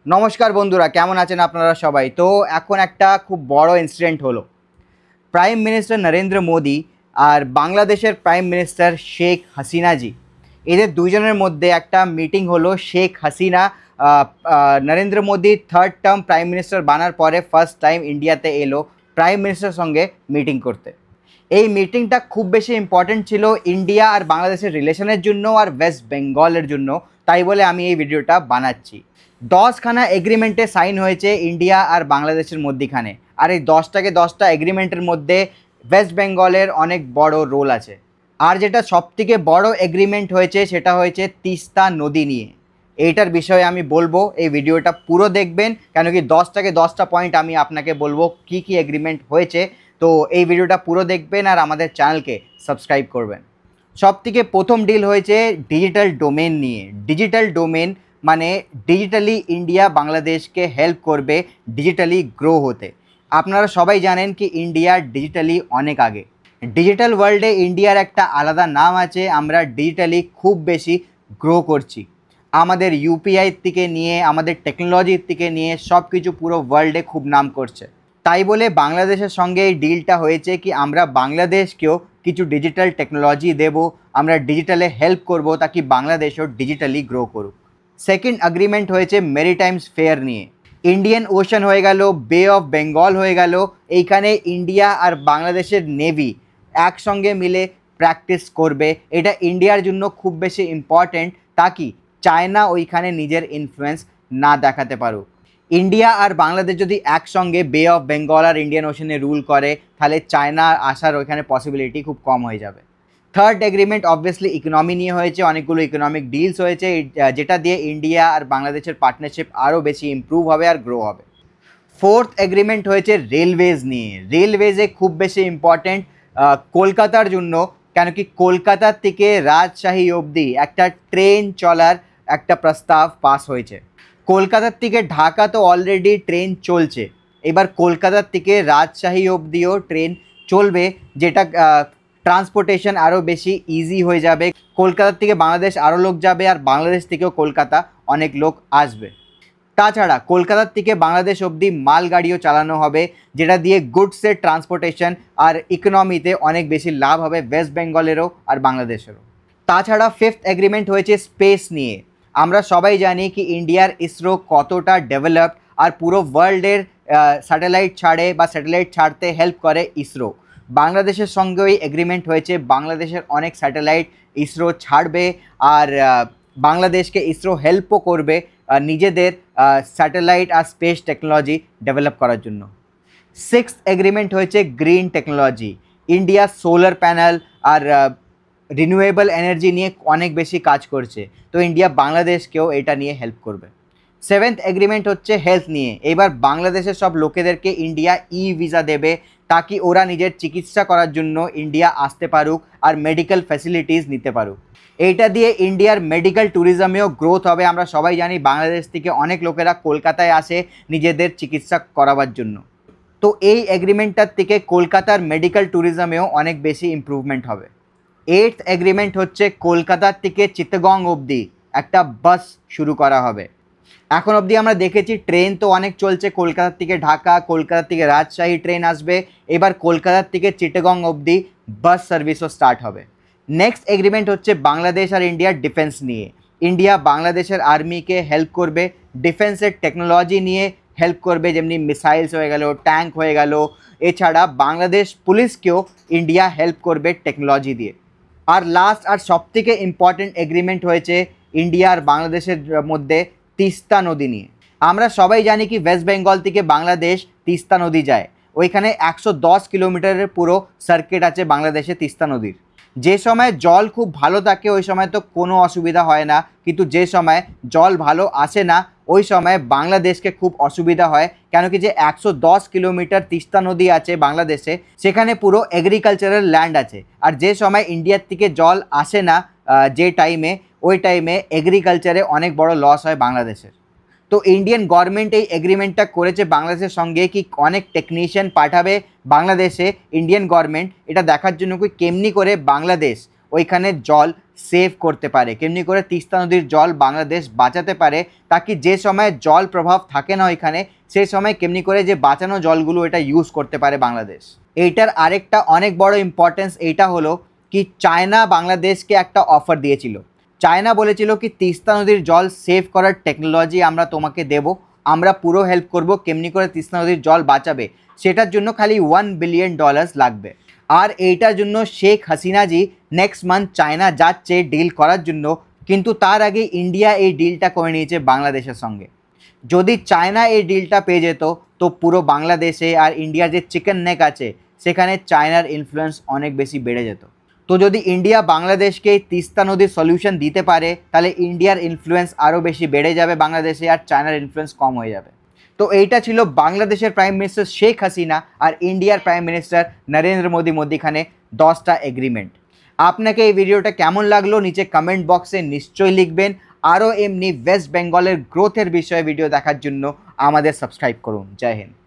नमस्कार बंधुरा केमन आছেন আপনারা সবাই। তো এখন একটা খুব বড় ইনসিডেন্ট হলো। প্রাইম মিনিস্টার নরেন্দ্র মোদি আর বাংলাদেশের প্রাইম মিনিস্টার শেখ হাসিনা জি, এদের দুইজনের মধ্যে একটা মিটিং হলো। Sheikh Hasina Narendra Modi third term prime minister বানার পরে ফার্স্ট টাইম ইন্ডিয়াতে এলো প্রাইম মিনিস্টার সঙ্গে মিটিং করতে। এই মিটিংটা খুব বেশি ইম্পর্টেন্ট ছিল ইন্ডিয়া আর বাংলাদেশের রিলেশনের জন্য আর ওয়েস্ট বেঙ্গলের জন্য, তাই বলে আমি এই ভিডিওটা বানাচ্ছি। 10খানা এগ্রিমেন্টে সাইন হয়েছে ইন্ডিয়া আর বাংলাদেশের মধ্যিখানে, আর এই 10টা এগ্রিমেন্টের মধ্যে ওয়েস্ট বেঙ্গলের অনেক বড় রোল আছে। আর যেটা সবথেকে বড় এগ্রিমেন্ট হয়েছে সেটা হয়েছে তিস্তা নদী নিয়ে। এইটার বিষয়ে আমি বলবো, এই ভিডিওটা পুরো দেখবেন, কেন কি 10টা পয়েন্ট আমি আপনাকে বলবো কি কি এগ্রিমেন্ট হয়েছে। তো এই ভিডিওটা পুরো দেখবেন আর আমাদের চ্যানেলকে সাবস্ক্রাইব করবেন। সবথেকে প্রথম ডিল হয়েছে ডিজিটাল ডোমেন নিয়ে। ডিজিটাল ডোমেন মানে ডিজিটালি ইন্ডিয়া বাংলাদেশকে হেল্প করবে ডিজিটালি গ্রো হতে। আপনারা সবাই জানেন কি ইন্ডিয়া ডিজিটালি অনেক আগে। ডিজিটাল ওয়ার্ল্ডে ইন্ডিয়ার একটা আলাদা নাম আছে, আমরা ডিজিটালি খুব বেশি গ্রো করছি। আমাদের ইউপিআই থেকে নিয়ে আমাদের টেকনোলজির থেকে নিয়ে সব কিছু পুরো ওয়ার্ল্ডে খুব নাম করছে। তাই বলে বাংলাদেশের সঙ্গে এই ডিলটা হয়েছে কি আমরা বাংলাদেশকেও কিছু ডিজিটাল টেকনোলজি দেব, আমরা ডিজিটালে হেল্প করব তাকি বাংলাদেশও ডিজিটালি গ্রো করুক। সেকেন্ড এগ্রিমেন্ট হয়েছে মেরিটাইম স্ফেয়ার নিয়ে। ইন্ডিয়ান ওশান হয়ে গেল, বে অফ বেঙ্গল হয়ে গেল, এইখানে ইন্ডিয়া আর বাংলাদেশের নেভি একসঙ্গে মিলে প্র্যাকটিস করবে। এটা ইন্ডিয়ার জন্য খুব বেশি ইম্পর্ট্যান্ট তাকি চায়না ওইখানে নিজের ইনফ্লুয়েন্স না দেখাতে পারুক। ইন্ডিয়া আর বাংলাদেশ যদি একসঙ্গে বে অফ বেঙ্গল আর ইন্ডিয়ান ওশানে রুল করে তাহলে চায়না আসার ওইখানে পসিবিলিটি খুব কম হয়ে যাবে। থার্ড এগ্রিমেন্ট অবভিয়াসলি ইকোনমি নিয়ে হয়েছে, অনেকগুলো ইকোনমিক ডিলস হয়েছে যেটা দিয়ে ইন্ডিয়া আর বাংলাদেশের পার্টনারশিপ আরও বেশি ইমপ্রুভ হবে আর গ্রো হবে। ফোর্থ এগ্রিমেন্ট হয়েছে রেলওয়েজ নিয়ে। রেলওয়েজে খুব বেশি ইম্পর্ট্যান্ট কলকাতার জন্য, কেন কি কলকাতার থেকে রাজশাহী অবধি একটা ট্রেন চলার একটা প্রস্তাব পাস হয়েছে। কলকাতার থেকে ঢাকা তো অলরেডি ট্রেন চলছে, এবার কলকাতার থেকে রাজশাহী অবধিও ট্রেন চলবে, যেটা ট্রান্সপোর্টেশন আরও বেশি ইজি হয়ে যাবে। কলকাতার থেকে বাংলাদেশ আরও লোক যাবে আর বাংলাদেশ থেকেও কলকাতা অনেক লোক আসবে। তাছাড়া কলকাতার থেকে বাংলাদেশ অবধি মালগাড়িও চালানো হবে, যেটা দিয়ে গুডসের ট্রান্সপোর্টেশন আর ইকোনমিতে অনেক বেশি লাভ হবে ওয়েস্ট বেঙ্গলেরও আর বাংলাদেশেরও। তাছাড়া ফিফথ এগ্রিমেন্ট হয়েছে স্পেস নিয়ে। আমরা সবাই জানি কি ইন্ডিয়ার ইসরো কতটা ডেভেলপড আর পুরো ওয়ার্ল্ডের স্যাটেলাইট ছাড়ে বা স্যাটেলাইট ছাড়তে হেল্প করে ইসরো। বাংলাদেশের সঙ্গেও এই এগ্রিমেন্ট হয়েছে, বাংলাদেশের অনেক স্যাটেলাইট ইসরো ছাড়বে আর বাংলাদেশকে ইসরো হেল্পও করবে নিজেদের স্যাটেলাইট আর স্পেস টেকনোলজি ডেভেলপ করার জন্য। সিক্সথ এগ্রিমেন্ট হয়েছে green technology. India solar panel আর রিনিউয়েবল এনার্জি নিয়ে অনেক বেশি কাজ করছে, তো ইন্ডিয়া বাংলাদেশকেও এটা নিয়ে হেল্প করবে। সেভেন্থ এগ্রিমেন্ট হচ্ছে হেলথ নিয়ে। এবার বাংলাদেশের সব লোকেদেরকে ইন্ডিয়া ভিসা দেবে তাকি ওরা নিজের চিকিৎসা করার জন্য ইন্ডিয়া আসতে পারুক আর মেডিকেল ফ্যাসিলিটিস নিতে পারুক। এইটা দিয়ে ইন্ডিয়ার মেডিকেল ট্যুরিজমেও গ্রোথ হবে। আমরা সবাই জানি বাংলাদেশ থেকে অনেক লোকেরা কলকাতায় আসে নিজেদের চিকিৎসা করাবার জন্য, তো এই এগ্রিমেন্টটার থেকে কলকাতার মেডিকেল ট্যুরিজমেও অনেক বেশি ইমপ্রুভমেন্ট হবে। এইটথ এগ্রিমেন্ট হচ্ছে কলকাতার থেকে চিত্তগং অবধি একটা বাস শুরু করা হবে। এখন অবধি আমরা দেখেছি ট্রেন তো অনেক চলছে, কলকাতার থেকে ঢাকা, কলকাতার থেকে রাজশাহী ট্রেন আসবে, এবার কলকাতার থেকে চিট্টাগং অবধি বাস সার্ভিসও স্টার্ট হবে। নেক্সট এগ্রিমেন্ট হচ্ছে বাংলাদেশ আর ইন্ডিয়ার ডিফেন্স নিয়ে। ইন্ডিয়া বাংলাদেশের আর্মিকে হেল্প করবে, ডিফেন্সের টেকনোলজি নিয়ে হেল্প করবে, যেমনি মিসাইলস হয়ে গেল, ট্যাঙ্ক হয়ে গেল। এছাড়া বাংলাদেশ পুলিশকেও ইন্ডিয়া হেল্প করবে টেকনোলজি দিয়ে। আর লাস্ট আর সবথেকে ইম্পর্টেন্ট এগ্রিমেন্ট হয়েছে ইন্ডিয়া আর বাংলাদেশের মধ্যে তিস্তা নদী নিয়ে। আমরা সবাই জানি কি ওয়েস্ট বেঙ্গল থেকে বাংলাদেশ তিস্তা নদী যায়, ওইখানে 110 কিলোমিটারের পুরো সার্কিট আছে বাংলাদেশে তিস্তা নদীর। যে সময় জল খুব ভালো থাকে ওই সময় তো কোনো অসুবিধা হয় না, কিন্তু যে সময় জল ভালো আসে না ওই সময় বাংলাদেশকে খুব অসুবিধা হয়, কেন কি যে 110 কিলোমিটার তিস্তা নদী আছে বাংলাদেশে, সেখানে পুরো এগ্রিকালচারাল ল্যান্ড আছে। আর যে সময় ইন্ডিয়ার থেকে জল আসে না যে টাইমে, ওই টাইমে এগ্রিকালচারে অনেক বড় লস হয় বাংলাদেশের। তো ইন্ডিয়ান গভর্নমেন্ট এই এগ্রিমেন্টটা করেছে বাংলাদেশের সঙ্গে কি অনেক টেকনিশিয়ান পাঠাবে বাংলাদেশে। ইন্ডিয়ান গভর্নমেন্ট এটা দেখার জন্য কি কেমনি করে বাংলাদেশ ওইখানে জল সেভ করতে পারে, কেমনি করে তিস্তা নদীর জল বাংলাদেশ বাঁচাতে পারে, তাকি যে সময় জল প্রভাব থাকে না ওইখানে, সেই সময় কেমনি করে যে বাঁচানো জলগুলো এটা ইউজ করতে পারে বাংলাদেশ। এইটার আরেকটা অনেক বড় ইম্পর্টেন্স এইটা হলো কি চায়না বাংলাদেশকে একটা অফার দিয়েছিল। চায়না বলেছিল কি তিস্তা নদীর জল সেভ করার টেকনোলজি আমরা তোমাকে দেব, আমরা পুরো হেল্প করব কেমনি করে তিস্তা নদীর জল বাঁচাবে, সেটার জন্য খালি $1 বিলিয়ন লাগবে। আর এইটার জন্য শেখ হাসিনাজি নেক্সট মান্থ চায়না যাচ্ছে ডিল করার জন্য, কিন্তু তার আগে ইন্ডিয়া এই ডিলটা করে নিয়েছে বাংলাদেশের সঙ্গে। যদি চায়না এই ডিলটা পেয়ে যেত তো পুরো বাংলাদেশে আর ইন্ডিয়ার যে চিকেন নেক আছে সেখানে চায়নার ইনফ্লুয়েন্স অনেক বেশি বেড়ে যেত। তো যদি ইন্ডিয়া বাংলাদেশকে তিস্তা নদীর সলিউশন দিতে পারে তাহলে ইন্ডিয়ার ইনফ্লুয়েন্স আরও বেশি বেড়ে যাবে বাংলাদেশে, আর চায়নার ইনফ্লুয়েন্স কম হয়ে যাবে। তো এইটা ছিল বাংলাদেশের প্রাইম মিনিস্টার শেখ হাসিনা আর ইন্ডিয়ার প্রাইম মিনিস্টার নরেন্দ্র মোদী মধ্যখানে 10টা এগ্রিমেন্ট। আপনাকে এই ভিডিওটা কেমন লাগলো নিচে কমেন্ট বক্সে নিশ্চয়ই লিখবেন। আরও এমনি ওয়েস্ট বেঙ্গলের গ্রোথের বিষয়ে ভিডিও দেখার জন্য আমাদের সাবস্ক্রাইব করুন। জয় হিন্দ।